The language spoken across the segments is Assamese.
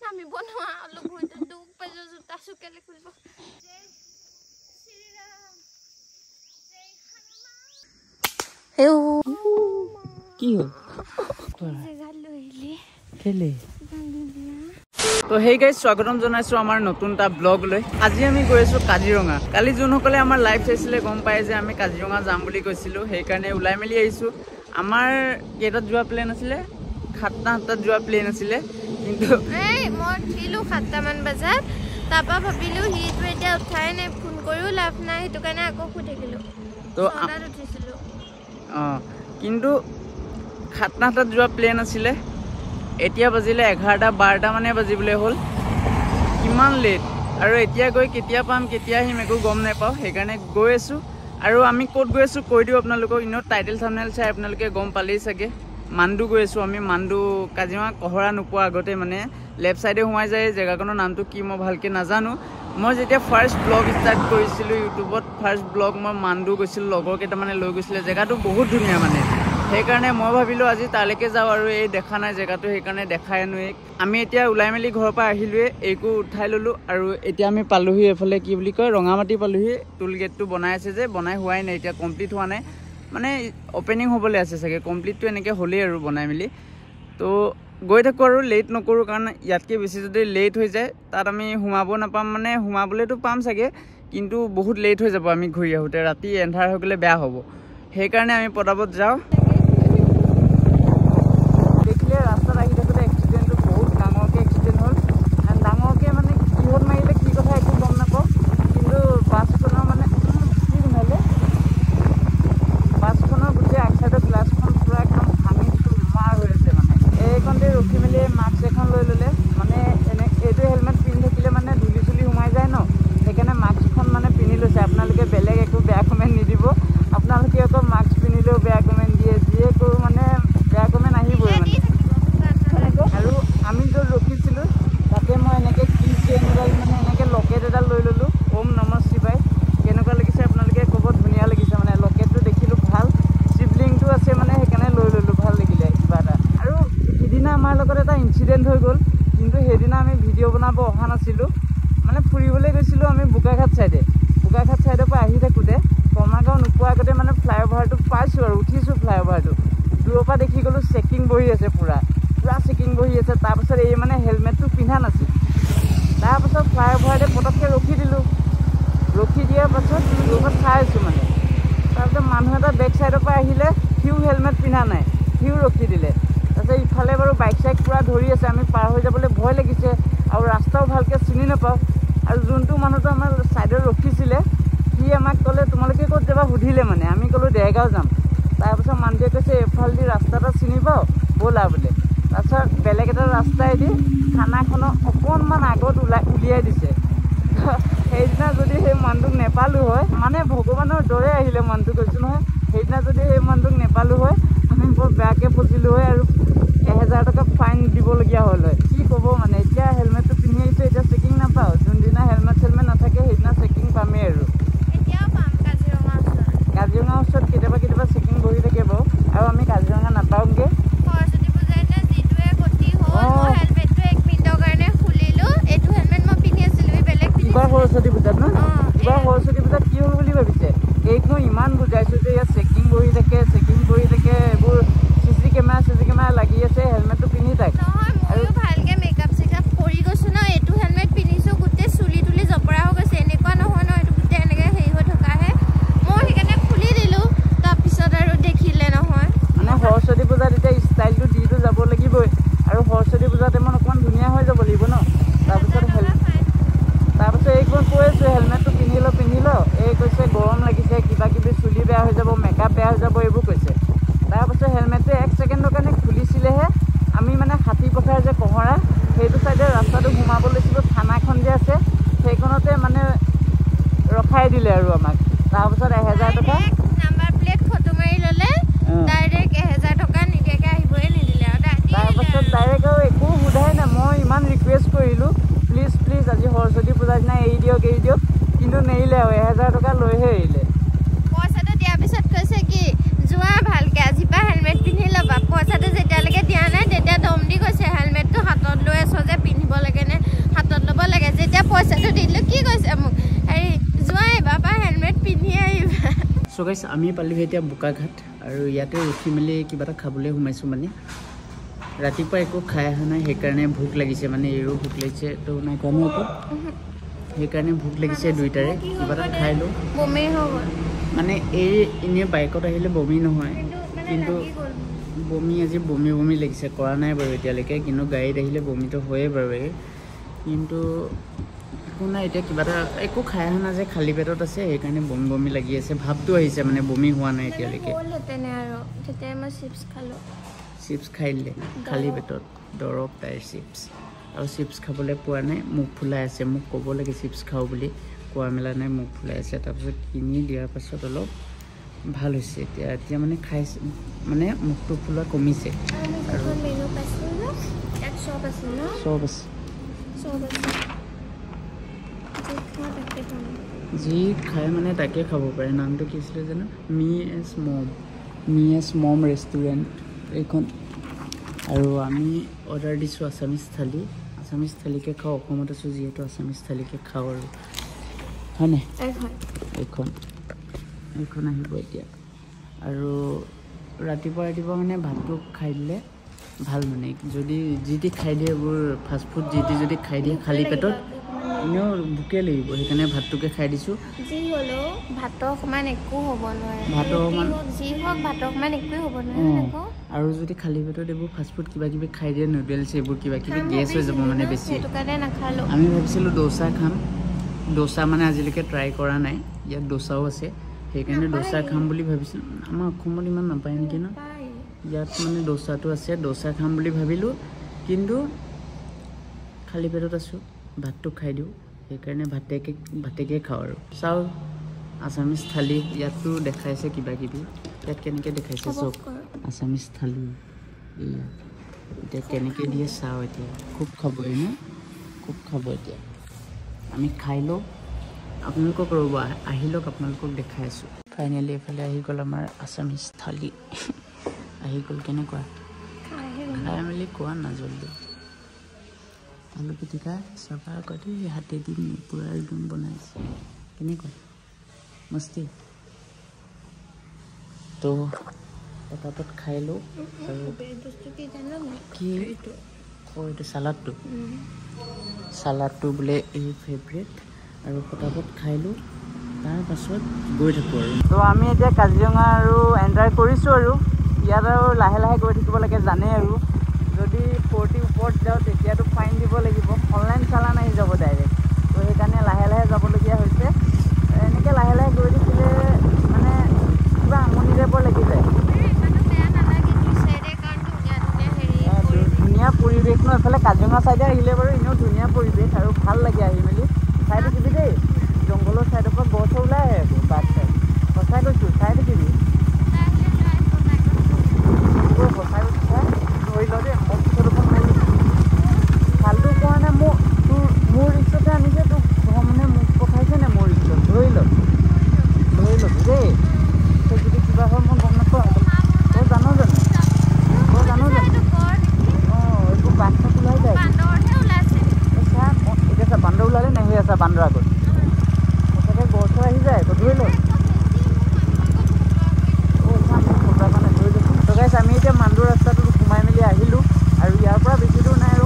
আমি বনোৱা অলপ হয়তো দুখ পাইছো জোতা চুকেলে খুলিব জয় শ্ৰীৰাম জয় হনুমান হেও কি হ'ল জেগা লৈলি কেলে তো হেই গাইজ স্বাগতম জনাইছো আমাৰ নতুন এটা ব্লগ লৈ আজি আমি গৈ আছো কাজিৰঙা কালি যোনসকলে আমাৰ লাইভ চাইছিলে গম পায় যে আমি কাজিৰঙা যাম বুলি কৈছিলো সেইকাৰণে ওলাই মেলি আহিছো আমাৰ কেইটাত যোৱা প্লেন আছিলে 7:00 যোৱা প্লেন আছিলে কিন্তু এই মই উঠিলো 7 মান বজাত তাপা ভাবিলো হিটো এতিয়া উঠাই নাই ফোন কৰিও লাভ নাই হেতু কাৰণে আকৌ শুই থাকিলো তো আদাত উঠিছিলো কিন্তু 7:00 যোৱা প্লেন আছিলে এতিয়া বাজিলে 11:00-12:00 মানে বাজিবলৈ হ'ল কিমান লেট আৰু এতিয়া গৈ কেতিয়া পাম কেতিয়া আহিম একো গম নাপাওঁ সেইকাৰণে গৈ আছো আৰু আমি ক'ত গৈ আছো কৈ দিওঁ আপোনালোকক ইনো টাইটেল থাম্বনেল চাই আপোনালোকে গম পালেই চাগে মাণ্ডু গৈ আছো আমি মাণ্ডু কাজিৰঙা কহৰা নোপোৱা আগতে মানে লেফ্ট সাইডে সোমাই যায় জেগাখনৰ নামটো কি মই ভালকে নাজানো মই যেতিয়া ফাৰ্ষ্ট ব্লগ ষ্টাৰ্ট কৰিছিলো ইউটিউবত ফাৰ্ষ্ট ব্লগ মই মাণ্ডু গৈছিলো লগৰ কেইটা মানে লৈ গৈছিলে জেগাটো বহুত ধুনীয়া মানে সেইকাৰণে মই ভাবিলো আজি তালৈকে যাওঁ আৰু এই দেখা নাই জেগাটো সেইকাৰণে দেখাই আনো আমি এতিয়া ওলাই মেলি ঘৰৰ পৰা আহিলোৱে এইকো উঠাই ললো আৰু এতিয়া আমি পালোহি এফালে কি বুলি কয় ৰঙামাটি পালোহি টুল গেটটো বনাই আছে যে বনাই হোৱাই নাই এতিয়া কমপ্লিট হোৱা নাই মানে ওপেনিং হ'বলৈ আছে চাগে কমপ্লিটটো এনেকৈ হ'লেই আৰু বনাই মেলি তো গৈ থাকোঁ আৰু লেট নকৰোঁ কাৰণ ইয়াতকৈ বেছি যদি লেট হৈ যায় তাত আমি সোমাব নাপাম মানে সোমাবলৈতো পাম চাগে কিন্তু বহুত লেট হৈ যাব আমি ঘূৰি আহোঁতে ৰাতি এন্ধাৰ হৈ গ'লে বেয়া হ'ব সেইকাৰণে আমি পটাপট যাওঁ দেখিলে ৰাস্তাত আহি থাকোঁতে এক্সিডেণ্টটো বহুত ডাঙৰকৈ এক্সিডেণ্ট হ'ল ডাঙৰকৈ মানে কিহত মাৰিলে কি কথা একো গম নাপাওঁ কিন্তু বাছখনৰ মানে কি সোমালে বাছখনৰ গোটেই আগ চাইডৰ গ্লাছখন পুৰা একদম ভাঙি চুৰমাৰ হৈ আছে মানে এইকণতে ৰখি মেলি মাস্ক এখন লৈ ল'লে মানে এইটো হেলমেট পিন্ধি থাকিলে মানে ধূলি চুলি সোমাই যায় ন সেইকাৰণে মাস্কখন মানে পিন্ধি লৈছে আপোনালোকে বেলেগ একো বেয়া কমেণ্ট নিদিব আপোনালোকে আকৌ মাস্ক পিন্ধিলেও বেয়া কমেণ্ট দিয়ে যিয়ে কৰোঁ মানে বেয়া কমেণ্ট আহিবই মানে আৰু আমি য'ত ৰখিছিলোঁ তাতে মই এনেকৈ কি চেইন এডাল মানে এনেকৈ লকেট এডাল লৈ ল'লোঁ ওম নমঃ শিৱায় কেনেকুৱা লাগিছে আপোনালোকে ক'ব ধুনীয়া লাগিছে মানে লকেটটো দেখিলোঁ ভাল শিৱলিংটো আছে মানে সেইকাৰণে লৈ ল'লোঁ ভাল লাগিলে কিবা এটা আৰু সিদিনা আমাৰ লগত এটা ইনচিডেণ্ট হৈ গ'ল কিন্তু সেইদিনা আমি ভিডিঅ' বনাব অহা নাছিলোঁ মানে ফুৰিবলৈ গৈছিলোঁ আমি বোকাঘাট ছাইডৰ পৰা আহি থাকোঁতে কমাৰগাঁও নোপোৱাৰ আগতে মানে ফ্লাইঅভাৰটো পাইছোঁ আৰু উঠিছোঁ ফ্লাইঅভাৰটো দূৰৰ পৰা দেখি গ'লোঁ চেকিং বহি আছে পুৰা চেকিং বহি আছে তাৰপাছত এই মানে হেলমেটটো পিন্ধা নাছিল তাৰপাছত ফ্লাইঅভাৰতে পটককৈ ৰখি দিলোঁ ৰখি দিয়াৰ পাছত লগত চাই আছোঁ মানে তাৰপিছত মানুহ এটা বেক ছাইডৰ পৰা আহিলে সিও হেলমেট পিন্ধা নাই সিও ৰখি দিলে তাৰপিছত ইফালে বাৰু বাইক চাইক পুৰা ধৰি আছে আমি পাৰ হৈ যাবলৈ ভয় লাগিছে আৰু ৰাস্তাও ভালকৈ চিনি নাপাওঁ আৰু যোনটো মানুহটো আমাৰ ছাইডত ৰখিছিলে সি আমাক ক'লে তোমালোকে ক'ত যাবা সুধিলে মানে আমি ক'লোঁ দেৰগাঁও যাম তাৰপিছত মানুহটোৱে কৈছে এইফালেদি ৰাস্তা এটা চিনি পাওঁ ব'লা বোলে তাৰপিছত বেলেগ এটা ৰাস্তাইদি থানাখনৰ অকণমান আগত উলিয়াই দিছে সেইদিনা যদি সেই মানুহটোক নেপালোঁ হয় মানে ভগৱানৰ দৰে আহিলে মানুহটো কৈছোঁ নহয় সেইদিনা যদি সেই মানুহটোক নেপালোঁ হয় আমি বৰ বেয়াকৈ ফচিলোঁ হয় আৰু 1000 টকা ফাইন দিবলগীয়া হ'ল হয় কি ক'ব মানে এতিয়া হেলমেটটো পিন্ধি আহিছোঁ এতিয়া চেকিং নাপাওঁ যোনদিনা হেলমেট নাথাকে সেইদিনা চেকিং পামেই আৰু কাজিৰঙা ওচৰত কেতিয়াবা চেকিং বহি থাকে বাৰু আৰু আমি কাজিৰঙা নাপাওঁগৈ ইবাৰ সৰস্বতী পূজাত ন ইবাৰ সৰস্বতী পূজাত কি হ'ল বুলি ভাবিছে এইকো ইমান বুজাইছোঁ যে ইয়াত চেকিং বহি থাকে এইবোৰ চিচি কেমেৰা লাগি আছে হেলমেটটো পিন্ধি থাকে আৰু ভালকৈ মেকআপ চেকআপ কৰি গৈছোঁ ন এইটো হেলমেট পিন্ধিছোঁ গোটেই চুলি তুলি জপৰা হৈ গৈছে এনেকুৱা নহয় ন এইটো গোটেই এনেকৈ হেৰি হৈ থকাহে মই সেইকাৰণে খুলি দিলোঁ তাৰপিছত আৰু দেখিলে নহয় মানে সৰস্বতী পূজাত এতিয়া ষ্টাইলটো দিটো যাব লাগিবই আৰু সৰস্বতী পূজা টাইমত অকণমান ধুনীয়া হৈ যাব লাগিব ন তাৰপিছত এইকণ কৈ আছোঁ হেলমেটটো পিন্ধি ল এই কৈছে গৰম লাগিছে কিবা কিবি চুলি বেয়া হৈ যাব মেকআপ বেয়া হৈ যাব এইবোৰ কৈছে তাৰপাছত হেলমেটটো 1 ছেকেণ্ডৰ কাৰণে খুলিছিলেহে আমি মানে হাতী পথাৰ যে কহৰা সেইটো চাইডে ৰাস্তাটো সোমাব লৈছিলোঁ থানাখন যে আছে সেইখনতে মানে ৰখাই দিলে আৰু আমাক তাৰপিছত 1000 টকা নাম্বাৰ প্লেট ফটো মাৰি ল'লে ডাইৰেক্ট 1000 টকা নিদিয়াকৈ আহিবই নিদিলে আৰু তাৰপাছত ডাইৰেক্ট আৰু একো সোধাই নাই মই ইমান ৰিকুৱেষ্ট কৰিলোঁ প্লিজ আজি সৰস্বতী পূজাৰ দিনা এৰি দিয়ক কিন্তু নেৰিলে আৰু 1000 টকা লৈহে এৰিলে পইচাটো দিয়াৰ পিছত কৈছে কি যোৱা ভালকৈ আজিৰ পৰা হেলমেট পিন্ধি ল'বা পইচাটো যেতিয়ালৈকে দিয়া নাই তেতিয়া দম দি কৈছে হেলমেটটো হাতত লৈ আছ হেলমেটটো দিলো কি কৈছে মোক হেৰি যোৱাই বাবা হেলমেট পিন্ধি আহিবা সো গাইস আমি পালি এতিয়া বুকাঘাট আৰু ইয়াতে ৰখি মেলি কিবা এটা খাবলৈ সোমাইছো মানে ৰাতিপুৱা একো খাই অহা নাই সেইকাৰণে ভোক লাগিছে মানে এৰো ভোক লাগিছে তো নাই কোৱা নাই একো সেইকাৰণে ভোক লাগিছে দুইটাৰে কিবা এটা খাই লো বমি হৈ গ'ল মানে এই এনে বাইকত আহিলে বমি নহয় কিন্তু বমি আজি বমি বমি লাগিছে কৰা নাই বাৰু এতিয়ালৈকে কিন্তু গাড়ীত আহিলে বমিটো হয়ে বাৰু কিন্তু একো নাই এতিয়া কিবা এটা একো খাই অহা নাই যে খালী পেটত আছে সেইকাৰণে বমি বমি লাগি আছে ভাৱটো আহিছে মানে বমি হোৱা নাই এতিয়ালৈকে চিপছ খাই দিলে খালী পেটত দৰৱ তাইৰ চিপছ আৰু চিপছ খাবলৈ পোৱা নাই মুখ ফুলাই আছে মোক ক'ব লাগে চিপছ খাওঁ বুলি কোৱা মেলা নাই মুখ ফুলাই আছে তাৰপিছত কিনি দিয়াৰ পাছত অলপ ভাল হৈছে এতিয়া মানে খাইছে মানে মুখটো ফুলা কমিছে আৰু চব আছে যি খাই মানে তাকে খাব পাৰে নামটো কি আছিলে জানো মি এছ মম ৰেষ্টুৰেণ্ট এইখন আৰু আমি অৰ্ডাৰ দিছোঁ আছামিজ থালিকে খাওঁ অসমত আছোঁ যিহেতু আছামিজ থালিকে খাওঁ আৰু হয়নে এইখন আহিব এতিয়া আৰু ৰাতিপুৱা মানে ভাতটো খাই দিলে ভাল মানে যদি যি টি খাই দিয়ে এইবোৰ ফাষ্টফুড যি টি যদি খাই দিয়ে খালী পেটত এনেও ভোকে লাগিব সেইকাৰণে ভাতটোকে খাই দিছোঁ যি হ'লেও ভাতৰ সমান একো হ'ব নোৱাৰে আৰু যদি খালী পেটত এইবোৰ ফাষ্টফুড কিবা কিবি খাই দিয়ে নুডলছ এইবোৰ কিবা কিবি গেছ হৈ যাব মানে বেছি আমি ভাবিছিলোঁ ডোচা খাম ডোচা মানে আজিলৈকে ট্ৰাই কৰা নাই ইয়াত ডোচাও আছে সেইকাৰণে ডোচা খাম বুলি ভাবিছিলোঁ আমাৰ অসমত ইমান নাপায় নেকি ন ইয়াত মানে ডোচাটো আছে ডোচা খাম বুলি ভাবিলোঁ কিন্তু খালী পেটত আছোঁ ভাতটো খাই দিওঁ সেইকাৰণে ভাতেকে খাওঁ আৰু চাওঁ আছামিজ থালি ইয়াতো দেখাইছে কিবা কিবি ইয়াত কেনেকৈ দেখাইছে চব আছামিজ থালি এয়া এতিয়া কেনেকৈ দিয়ে চাওঁ এতিয়া খুব খাবই ন খুব খাব এতিয়া আমি খাই লওঁ আপোনালোকক ৰ'ব আহি লওক আপোনালোকক দেখাই আছোঁ ফাইনেলি এইফালে আহি গ'ল আমাৰ আছামিজ থালি আহি গ'ল কেনেকুৱা খাই মেলি কোৱা না জলদি আলু পিটিকা চাফা কৰি হাতে দি পূৰা একদম বনাইছে কেনেকুৱা মস্তি তো পটাপট খাই লওঁ আৰু কি এইটো চালাডটো বোলে এই ফেভৰেট আৰু পটাপট খাই লওঁ তাৰপাছত গৈ থাকোঁ আৰু তো আমি এতিয়া কাজিৰঙা আৰু এণ্টাৰ কৰিছোঁ আৰু ইয়াত আৰু লাহে লাহে গৈ থাকিব লাগে জানেই আৰু যদি 40 ওপৰত যাওঁ তেতিয়াতো ফাইন দিব লাগিব অনলাইন চালান আহি যাব ডাইৰেক্ট তো সেইকাৰণে লাহে লাহে যাবলগীয়া হৈছে এনেকৈ লাহে লাহে গৈ থাকিলে মানে কিবা আমনি টাইপৰ লাগি যায় ধুনীয়া পৰিৱেশ ন এইফালে কাজিৰঙা ছাইডে আহিলে বাৰু এনেও ধুনীয়া পৰিৱেশ আৰু ভাল লাগে আহি মেলি চাই থাকিবি দেই জংঘলৰ ছাইডৰ পৰা গছ ওলাই আহে আকৌ বাট চাই সঁচাই কৈছোঁ চাই থাকিবি সঁচাই কৈছোঁ ধৰি ল দেই মোক পিছত ভালটো কোৱা নাই মোৰ ৰিক্সতে আনিছে তোক মানে মোক পঠাইছে নে মোৰ ৰিক্সত ধৰি ল'বি দেই তই যদি কিবা হয় মই গম নাপাওঁ তই জানো জানো এইবোৰ বান্ধ ওলাই যায় এতিয়া চা বান্দৰ ওলালে নাহি আছে বান্দৰ আগত সঁচাকৈ গছ আহি যায় আকৌ ধৰি ল গাইছ আমি এতিয়া মান্দু ৰাস্তাটোত সোমাই মেলি আহিলোঁ আৰু ইয়াৰ পৰা বেছি দূৰ নাই আৰু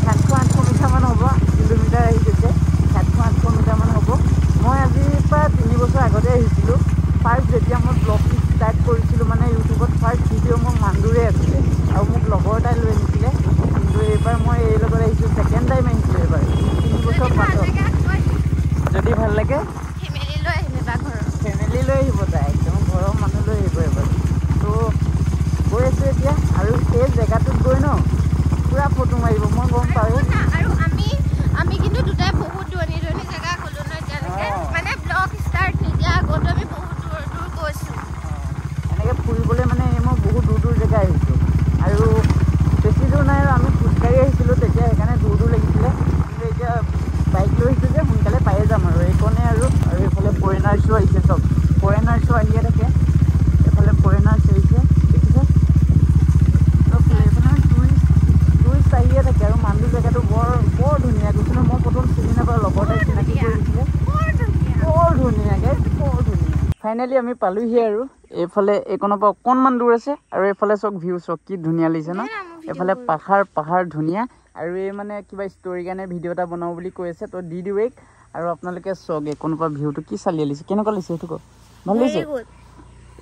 700-800 মিটাৰমান হ'ব কিলোমিটাৰ আহি গৈছে 700-800 মিটাৰমান হ'ব মই আজিৰ পৰা 3 বছৰ আগতে আহিছিলোঁ ফাৰ্ষ্ট যেতিয়া মই ব্লগটো ষ্টাৰ্ট কৰিছিলোঁ মানে ইউটিউবত ফাৰ্ষ্ট ভিডিঅ' মোৰ মান্দুৰে আছিলে আৰু মোক লগৰ এটাই লৈ আহিছিলে কিন্তু এইবাৰ মই এই লগত আহিছোঁ ছেকেণ্ড টাইম আহিছোঁ এইবাৰ 3 বছৰ পাছত যদি ভাল লাগে ফেমিলি লৈ আহিব তাই একদম ঘৰৰ মানুহ লৈ আহিব এবাৰ তো গৈ আছোঁ এতিয়া আৰু সেই জেগাটোত গৈ ন পুৰা ফটো মাৰিব মই গম পাওঁ আৰু আমি কিন্তু দুটাই বহুত দূৰণি জেগা গ'লো ন এতিয়ালৈকে মানে ব্লগ ষ্টাৰ্ট নিদিয়া আগতো আমি বহুত দূৰ গৈছোঁ এনেকৈ ফুৰিবলৈ মানে মই বহুত দূৰ জেগা আহিছোঁ আৰু বেছি দূৰ নাই আৰু আমি খোজকাঢ়ি আহিছিলোঁ তেতিয়া সেইকাৰণে দূৰ লাগিছিলে কিন্তু এতিয়া বাইক লৈ আহিছোঁ যে সোনকালে পায়ে যাম আৰু এইকণে আৰু এইফালে ফৰেনাৰ্ছো আহিছে চব ফৰেনাৰ্ছো আহিয়ে থাকে এইফালে ফৰেনাৰ্ছ আহিছে দেখিছে চব এইফালে ফাইনেলি আমি পালোহি আৰু এইফালে এইকনৰ পৰা অকণমান দূৰ আছে আৰু এইফালে চক ভিউ চক কি ধুনীয়া লাগিছে ন এইফালে পাহাৰ ধুনীয়া আৰু এই মানে কিবা ষ্টৰি কাৰণে ভিডিঅ' এটা বনাও বুলি কৈ আছে তো দি দিওঁ আৰু আপোনালোকে চক এইকনৰ পৰা ভিউটো কি চালি লাগিছে কেনেকুৱা লাগিছে সেইটো কওক ভাল লাগিছে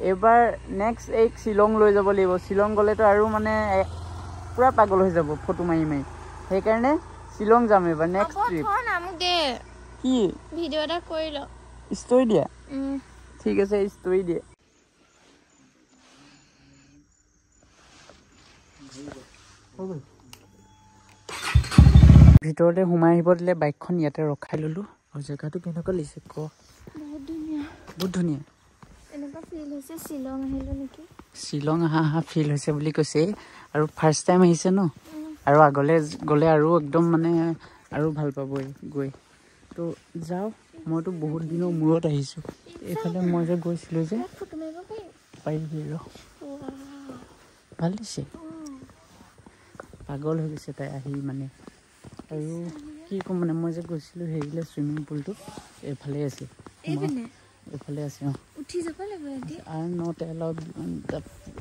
এইবাৰ নেক্সট এই শ্বিলং লৈ যাব লাগিব শ্বিলং গ'লেতো আৰু মানে পুৰা পাগল হৈ যাব ফটো মাৰি সেইকাৰণে শ্বিলং যাম এইবাৰ নেক্সট ট্ৰিপ কি ভিডিঅ' এটা কৰি ল ষ্টৰি দিয়া ঠিক আছে ষ্টৰি দিয়ে ভিতৰতে সোমাই আহিব দিলে বাইকখন ইয়াতে ৰখাই ললো আৰু জেগাটো কেনেকুৱা লাগিছে ক বহুত ধুনীয়া এনেকুৱা ফিল হৈছে শ্বিলং আহিলো নেকি শ্বিলং আহা ফিল হৈছে বুলি কৈছে আৰু ফাৰ্ষ্ট টাইম আহিছে ন আৰু আগলে গ'লে আৰু একদম মানে আৰু ভাল পাব গৈ তো যাওঁ মইতো বহুত দিনৰ মূৰত আহিছোঁ এইফালে মই যে গৈছিলোঁ যে পাৰিবি ৰ ভাল দিছে পাগল হৈ গৈছে তাই আহি মানে আৰু কি ক'ম মানে মই যে গৈছিলোঁ হেৰিলে চুইমিং পুলটো এইফালে আছে এইফালে আছে আৰু নট এলাউড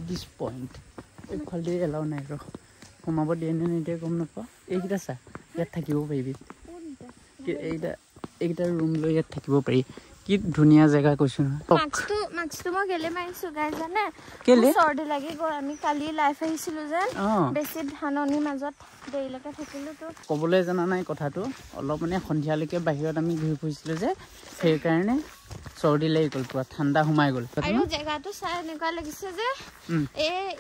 দিছ পইণ্ট এইফালে এলাউ নাই ৰ সোমাব দিয়ে নে নিদিয়ে গম নাপাওঁ এইকেইটা চা ইয়াত থাকিব পাৰিবি এইকেইটা ৰুম লৈ ইয়াত থাকিব পাৰি কি ধুনীয়া জেগা কৈছো মাস্কটো মই গেলে মাৰিছো গাইজ জানে কেলে চৰ্দি লাগি গ'ল আমি কালি লাইভ আহিছিলো যে বেছি ধাননিৰ মাজত দেৰিলৈকে থাকিলো তো ক'বলৈ জানা নাই কথাটো অলপ মানে সন্ধিয়ালৈকে বাহিৰত আমি ঘূৰি ফুৰিছিলো যে সেইকাৰণে চৰ্দি লাগি গ'ল পুৰা ঠাণ্ডা সোমাই গ'ল আৰু জেগাটো চাই এনেকুৱা লাগিছে যে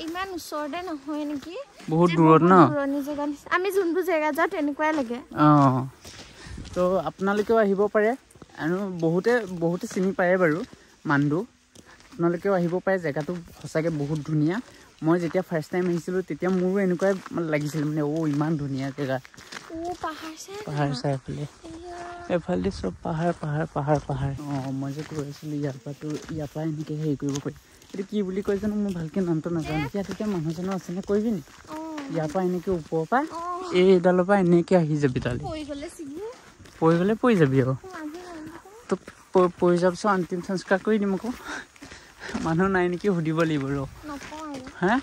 ইমান ওচৰতে নহয় নেকি বহুত দূৰত ন দূৰণি জেগা আমি যোনবোৰ জেগা যাওঁ তেনেকুৱাই লাগে তো আপোনালোকেও আহিব পাৰে আৰু বহুতে চিনি পায় বাৰু মান্দু আপোনালোকেও আহিব পাৰে জেগাটো সঁচাকৈ বহুত ধুনীয়া মই যেতিয়া ফাৰ্ষ্ট টাইম আহিছিলোঁ তেতিয়া মোৰো এনেকুৱাই লাগিছিল মানে ইমান ধুনীয়া জেগা পাহাৰ চাই এফালে চব পাহাৰ মই যে কৈ আছিলোঁ ইয়াৰ পৰা এনেকৈ হেৰি কৰিব পাৰি এইটো কি বুলি কয় জানো মই ভালকৈ নামটো নাজানো ইয়াত এতিয়া মানুহজনৰ আছেনে কৰিবি নি ইয়াৰ পৰা এনেকৈ ওপৰৰ পৰা এইডালৰ পৰা এনেকৈ আহি যাবি তালৈ পৰি গ'লে পৰি যাবি আৰু তো পৰি যোৱাৰ পিছত অন্তিম সংস্কাৰ কৰি দিম আকৌ মানুহ নাই নেকি সুধিব লাগিব ৰ হা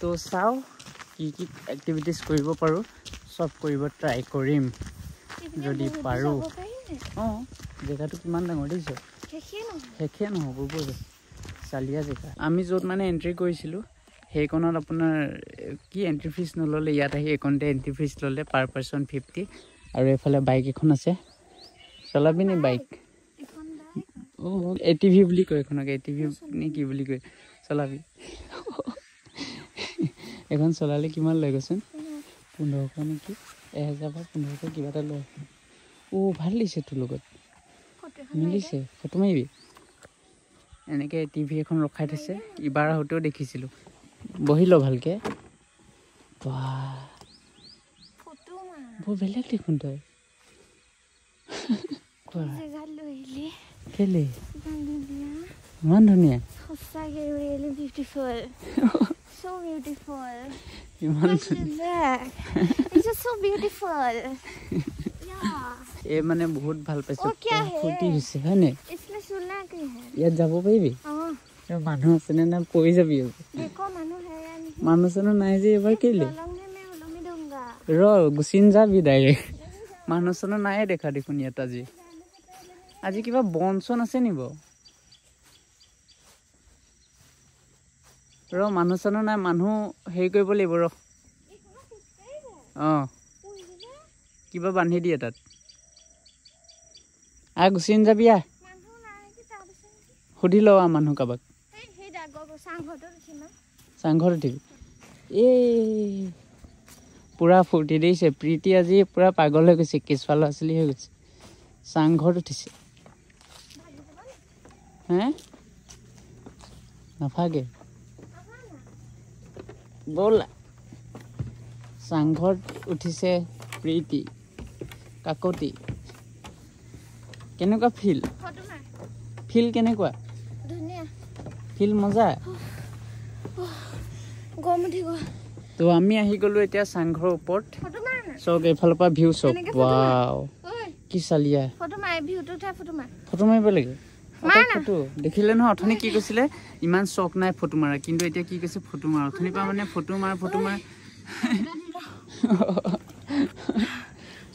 তো চাওঁ কি এক্টিভিটিজ কৰিব পাৰোঁ চব কৰিব ট্ৰাই কৰিম যদি পাৰোঁ জেগাটো কিমান ডাঙৰ দেখিছ শেষে নহ'ব ব'ল চালিয়া জেগা আমি য'ত মানে এণ্ট্ৰি কৰিছিলোঁ সেইকণত আপোনাৰ কি এণ্ট্ৰি ফিজ নল'লে ইয়াত আহি এইকণতে এণ্ট্ৰি ফিজ ল'লে পাৰ পাৰ্চন 50 আৰু এইফালে বাইক এখন আছে চলাবি নি বাইক ATV বুলি কয় এখনক ATV নে কি বুলি কয় চলাবি এখন চলালে কিমান লয় কচোন 1500 নেকি 1000 বা 1500 কিবা এটা লয় ভাল লাগিছে তোৰ লগত মিলিছে ফটো মাৰিবি এনেকৈ ATV এখন ৰখাই থৈছে ইবাৰ আহোঁতেও দেখিছিলোঁ বহি ল ভালকৈ বৰ বেলেগ দেখোন তই কেলে ইমান ধুনীয়া এই মানে বহুত ভাল পাইছো ফূৰ্তি হৈছে হয়নে ইয়াত যাব পাৰিবি মানুহ আছেনে না পৰি যাবি মানুহ চানুহ নাই যে এইবাৰ কেলে গুচি যাবি ডাইৰেক্ট মানুহ চানুহ নাই দেখা দেখোন ইয়াত আজি কিবা বন চন আছে নি বাৰু মানুহ চানুহ নাই মানুহ হেৰি কৰিব লাগিব কিবা বান্ধি দিয়ে তাত গুচি যাবি সুধি ল মানুহ কাৰোবাক চাংঘৰত উঠিবি পুৰা ফূৰ্তি দিছে প্ৰীতি আজি পুৰা পাগল হৈ গৈছে কেঁচুৱা ল'ৰা ছোৱালী হৈ গৈছে চাংঘৰত উঠিছে নাভাগে ব'লা চাংঘৰত উঠিছে প্ৰীতি কাকতি কেনেকুৱা ফিল কেনেকুৱা ফিল মজা তো আমি আহি গ'লো এতিয়া চাংঘৰৰ ওপৰত চক এইফালৰ পৰা ভিউ চক ৱাও কি চালিয়া ফটো মাৰ ভিউটো উঠা ফটো মাৰিব লাগে ফটো দেখিলে নহয় অথনি কি কৈছিলে ইমান চক নাই ফটো মাৰা কিন্তু এতিয়া কি কৈছে ফটো মাৰ অথনি পা মানে ফটো মাৰ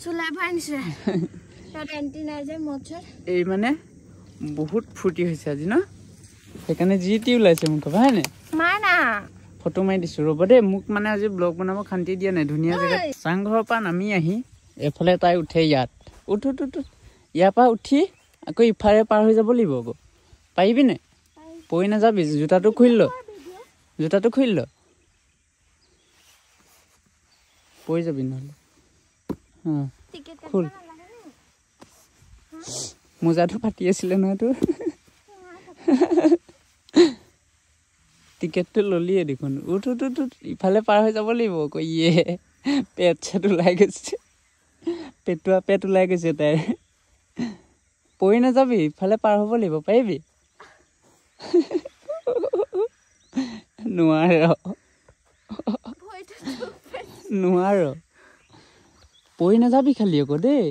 চুলাই ভাই নিছে তাত এন্টিনা যে মছৰ এই মানে বহুত ফুটি হৈছে আজি ন সেইকাৰণে জিটি ওলাইছে মোক হয় নে মানা ফটো মাৰি দিছো ৰব দে মোক মানে আজি ব্লগ বনাব শান্তি দিয়া নাই ধুনীয়া জেগা চাংঘৰৰ পৰা নামি আহি এফালে তাই উঠে ইয়াত উঠ ইয়াৰ পৰা উঠি আকৌ ইফালে পাৰ হৈ যাব লাগিব আকৌ পাৰিবি নে পৰি নাযাবি জোতাটো খুলি ল পৰি যাবি নহ'লে খুল মোজাটো ফাটি আছিলে নহয় তোৰ টিকেটটো ললিয়ে দেখোন উঠ ইফালে পাৰ হৈ যাব লাগিব আকৌ ইয়ে পেট ওলাই গৈছে পেট ওলাই গৈছে তাইৰ পৰি নাযাবি ইফালে পাৰ হ'ব লাগিব পাৰিবি নোৱাৰ পৰি নাযাবি খালি আকৌ দেই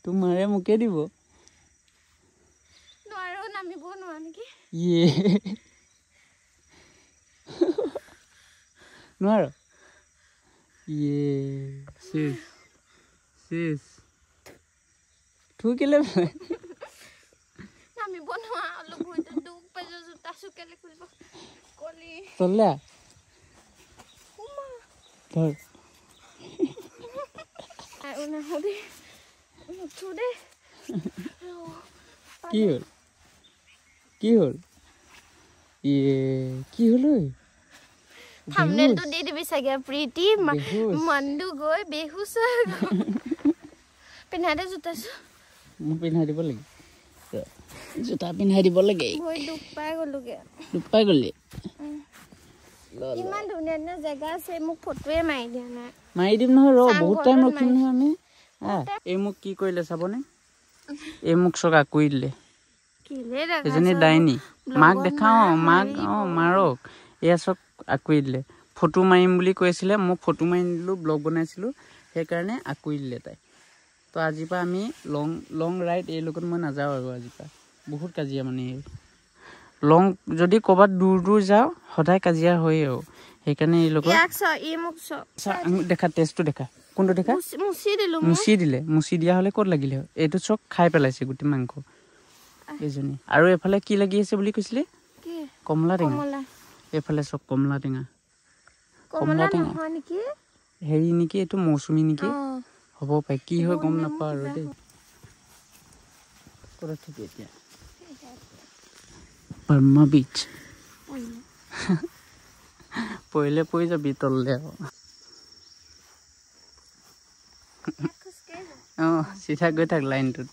তোমাৰে মোকে দিব ইয়ে নোৱাৰ ইয়ে শেষ ঠুকিলে চলে ধৰ কি হ'ল ইয়ে কি হ'ল থাম্বনেলটো দি দিবি চাগে প্ৰীতি মন্দু গৈ বেহুছ পিন্ধাই দে জোতাছো মোক পিন্ধাই দিব লাগে জোতা পিন্ধাই দিব লাগে ভৰি দুখ পাই গলি ইমান ধুনীয়া জেগা আছে মোক ফটোৱে মাৰি দিয়া নাই মাৰি দিম নহয় ৰ বহুত টাইম ৰখিম নহয় আমি এই মোক কি কৰিলে চাবনে এই মোক চক আকুৰি দিলে এজনী ডাইনী মাক দেখাও মাক মাৰক এয়া চক আকুৰি দিলে ফটো মাৰিম বুলি কৈছিলে মোক ফটো মাৰি দিলোঁ ব্লগ বনাইছিলোঁ সেইকাৰণে আকুৰি দিলে তাই তো আজিৰ পৰা আমি লং ৰাইড এই লগত মই নাযাওঁ আৰু আজিৰ পৰা বহুত কাজিয়া মানে লং যদি ক'ৰবাত দূৰ যাওঁ সদায় কাজিয়া হয়ে আৰু সেইকাৰণে এই লগত দেখা টেষ্টটো দেখা কোনটো দেখা মুচি দিয়া হ'লে ক'ত লাগিলে হয় এইটো চক খাই পেলাইছে গোটেই মাংস এইজনী আৰু এফালে কি লাগি আছে বুলি কৈছিলে কমলা টেঙা এইফালে চব কমলা টেঙা হেৰি নেকি এইটো মৌচুমী নেকি হ'ব পাৰে কি হয় গম নাপাওঁ আৰু দেই ক'ত থাকি এতিয়া বাৰ্মা বিচ পৰিলে পৰি যাবি তললে চিধা গৈ থাক লাইনটোত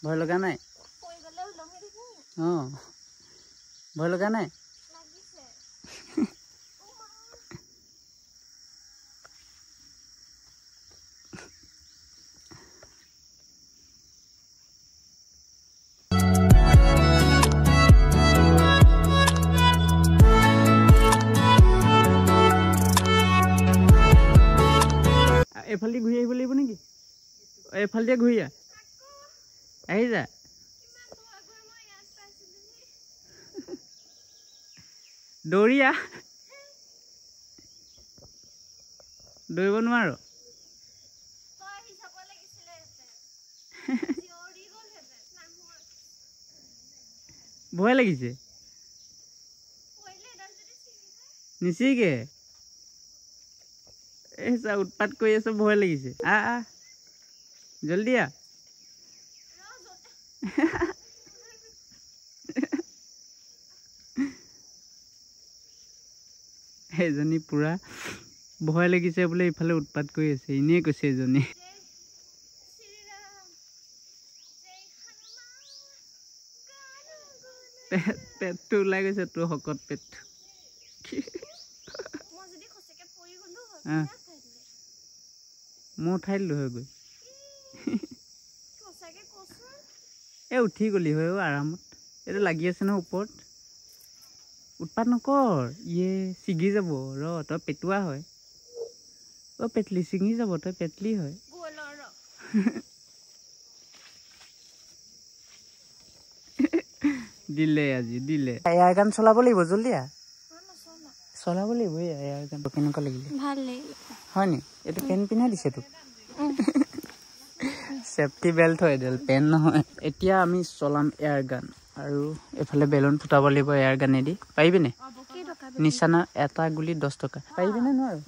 ভয় লগা নাই ভয় লগা নাই এফালে ঘূৰি আহিব লাগিব নেকি এফালে ঘূৰি আহি যা দৌৰিয়া দৌৰিব নোৱাৰ ভয় লাগিছে নিচিগে এই চা উৎপাত কৰি আছো ভয় লাগিছে জলদি এজনী পুৰা ভয় লাগিছে বোলে ইফালে উৎপাত কৰি আছে এনেই কৈছে এজনী পেটটো ওলাই গৈছে তোৰ শকত পেটটো মই উঠাই দিলো হৈ গৈ এই উঠি গলি হয় আৰামত এইটো লাগি আছে ন ওপৰত উৎপাত নকৰ ইয়ে ছিগি যাব ৰ তই পেটুৱা হয় পেটলি ছিঙি যাব তই পেটলি হয় দিলে আজি দিলে এয়াৰ গান চলাব লাগিব জলদি চলাব লাগিব এয়াৰ গানটো কেনেকুৱা লাগিলে ভাল লাগিলে হয় নি এইটো পেন পিন্ধাই দিছে তোক সেফটি বেল্ট হয় এডাল পেন নহয় এতিয়া আমি চলাম এয়াৰ গান আৰু এফালে বেলুন ফুটাব লাগিব এয়াৰ গানেদি পাৰিবিনে নিচানা এটা গুলি 10 টকা পাৰিবিনে নোৱাৰো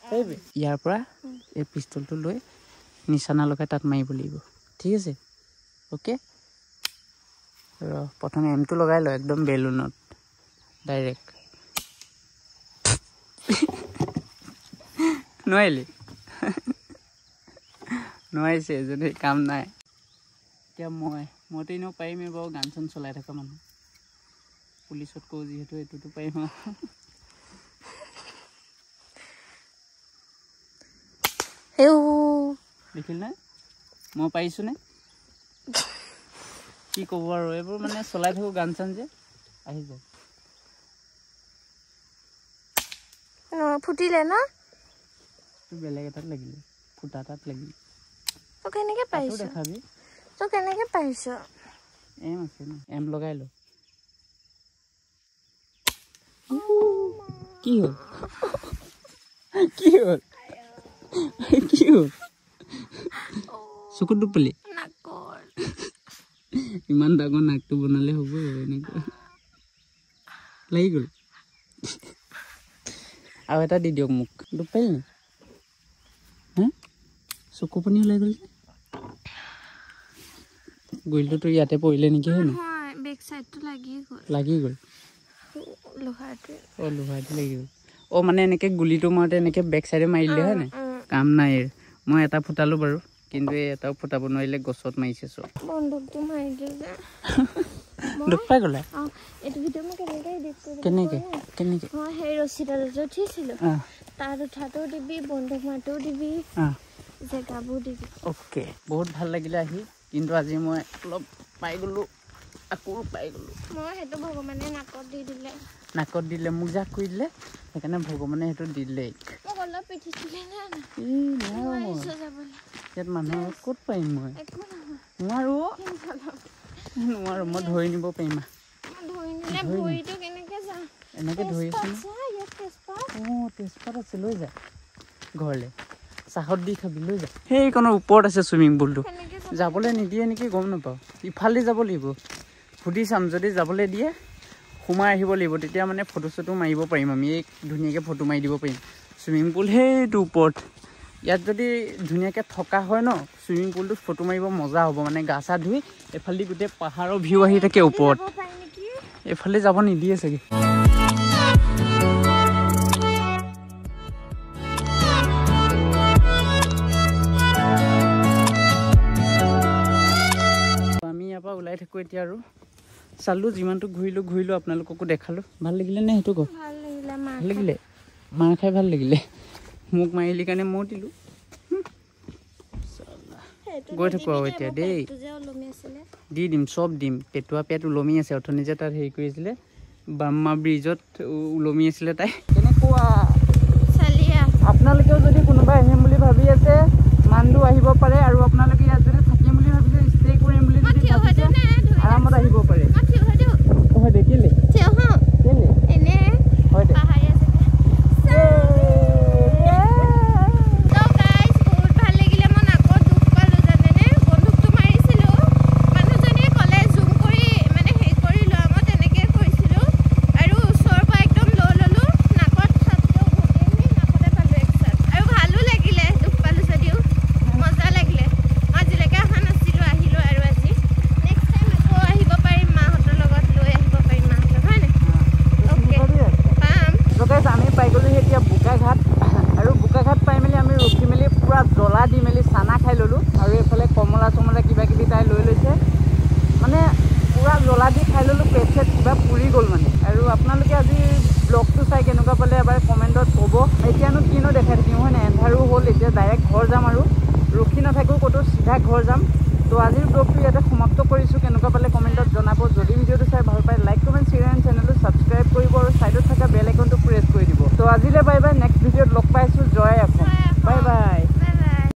পাৰিবি ইয়াৰ পৰা এই পিস্তলটো লৈ নিচানা লগাই তাত মাৰিব লাগিব ঠিক আছে ওকে ৰ প্ৰথমে এমটো লগাই ল একদম বেলুনত ডাইৰেক্ট নোৱাৰিলি নোৱাৰিছে যদি কাম নাই এতিয়া মইতো এনেও পাৰিমেই বাৰু গান চান চলাই থকা মানুহ পুলিচতকৈ যিহেতু এইটোতো পাৰিম দেখিল নাই মই পাৰিছো নে কি ক'ব আৰু এইবোৰ মানে চলাই থাকো গান চান যে আহি যায় ফুটিলে ন বেলেগ এটাত লাগিলে ফুটা তাত লাগিলে তো কেনেকে পাইছ দেখাবি তো কেনেকে পাইছ এম আছে ন এম লগাই ল কি হ'ল কি হ'ল কি হ'ল চকুত দুপলি নাকৰ ইমান ডাঙৰ নাকটো বনালে হ'ব এনেকুৱা লাগি গ'ল আৰু এটা দি দিয়ক মোক দুখ পালি নি হা চকু পানী ওলাই গ'ল গুলিটো ইয়াতে পৰিলে নেকি হয় নহয় বেক সাইডটো লাগি গ'ল লোহাৰটো লোহাৰটো লাগি গ'ল মানে এনেকৈ গুলিটো মাৰোঁতে এনেকৈ বেক চাইডে মাৰিলে হয় নাই কাম নাই মই এটা ফুটালোঁ বাৰু কিন্তু এই এটাও ফুটাব নোৱাৰিলে গছত মাৰিছে চব বন্দুকটো মাৰি দিলে দুখ পাই গ'লা এইটো ভিডিঅ' মই কেনেকৈ এডিট কৰিম কেনেকৈ মই সেই ৰছীডালতে উঠিছিলোঁ তাত উঠাটোও দিবি বন্দুক মাৰটোও দিবি জেগাবোৰ দিবি অ'কে বহুত ভাল লাগিলে আহি কিন্তু আজি মই অলপ পাই গ'লোঁ আকৌ পাই গ'লোঁ মই সেইটো ভগৱানে নাকত দিলে মোক জাক কৰি দিলে সেইকাৰণে ভগৱানে সেইটো দিলে ইয়াত মানুহ ক'ত পাৰিম মই নোৱাৰো মই ধৰি নিব পাৰিম এনেকৈ ধৰি আছো তেজপাত আছে লৈ যা ঘৰলৈ চাহত দি খাবি লৈ যা সেইকণৰ ওপৰত আছে চুইমিং পুলটো যাবলৈ নিদিয়ে নেকি গম নাপাওঁ ইফালে যাব লাগিব সুধি চাম যদি যাবলৈ দিয়ে সোমাই আহিব লাগিব তেতিয়া মানে ফটো চটো মাৰিব পাৰিম আমি এই ধুনীয়াকৈ ফটো মাৰি দিব পাৰিম চুইমিং পুল সেইটো ওপৰত ইয়াত যদি ধুনীয়াকৈ থকা হয় ন চুইমিং পুলটোত ফটো মাৰিব মজা হ'ব মানে গা চা ধুই এফালেদি গোটেই পাহাৰৰ ভিউ আহি থাকে ওপৰত এইফালে যাব নিদিয়ে চাগে আমি ইয়াৰ পৰা ওলাই থাকোঁ এতিয়া আৰু চালোঁ যিমানটো ঘূৰিলোঁ আপোনালোককো দেখালোঁ ভাল লাগিলে নে সেইটো কওক ভাল লাগিলে মাৰ খাই ভাল লাগিলে মোক মাৰিলি কাৰণে মই দিলোঁ গৈ থাকোঁ আৰু এতিয়া দেই দি দিম চব দিম পেটুৱা পেট ওলমি আছে অথনি যে তাত হেৰি কৰিছিলে বাম্মা ব্ৰিজত ওলমি আছিলে তাই কেনেকুৱা আপোনালোকেও যদি কোনোবাই আহিম বুলি ভাবি আছে মান্দু আহিব পাৰে আৰু আপোনালোকে ইয়াত যদি থাকিম বুলি ভাবিছে ষ্টে কৰিম বুলি যদি ভাবিছে আৰামত আহিব পাৰে হয় দেখিলে হয় দে আমি পাই গ'লোঁ এতিয়া বোকাঘাট আৰু বোকাঘাট পাই মেলি আমি ৰখি মেলি পূৰা জ্বলা দি মেলি চানা খাই ল'লোঁ আৰু এইফালে কমলা চমলা কিবা কিবি তাই লৈ লৈছে মানে পূৰা জ্বলা দি খাই ল'লোঁ পেট চেট কিবা পুৰি গ'ল মানে আৰু আপোনালোকে আজি ব্লগটো চাই কেনেকুৱা পালে এবাৰ কমেণ্টত ক'ব এতিয়ানো কিনো দেখাই থাকিম হয় নাই এন্ধাৰো হ'ল এতিয়া ডাইৰেক্ট ঘৰ যাম আৰু ৰখি নাথাকোঁ ক'তো চিধা ঘৰ যাম তো তো আজিৰ ব্লগটো ইয়াতে সমাপ্ত কৰিছোঁ। কেনেকুৱা পালে কমেণ্টত জনাব। যদি ভিডিঅ'টো চাই ভাল পায় লাইক কমেণ্ট শ্বেয়াৰ এণ্ড চেনেলটো ছাবস্ক্ৰাইব কৰিব আৰু ছাইডত থকা বেল আইকনটো প্ৰেছ কৰি দিব। তো আজিলৈ বাই বাই।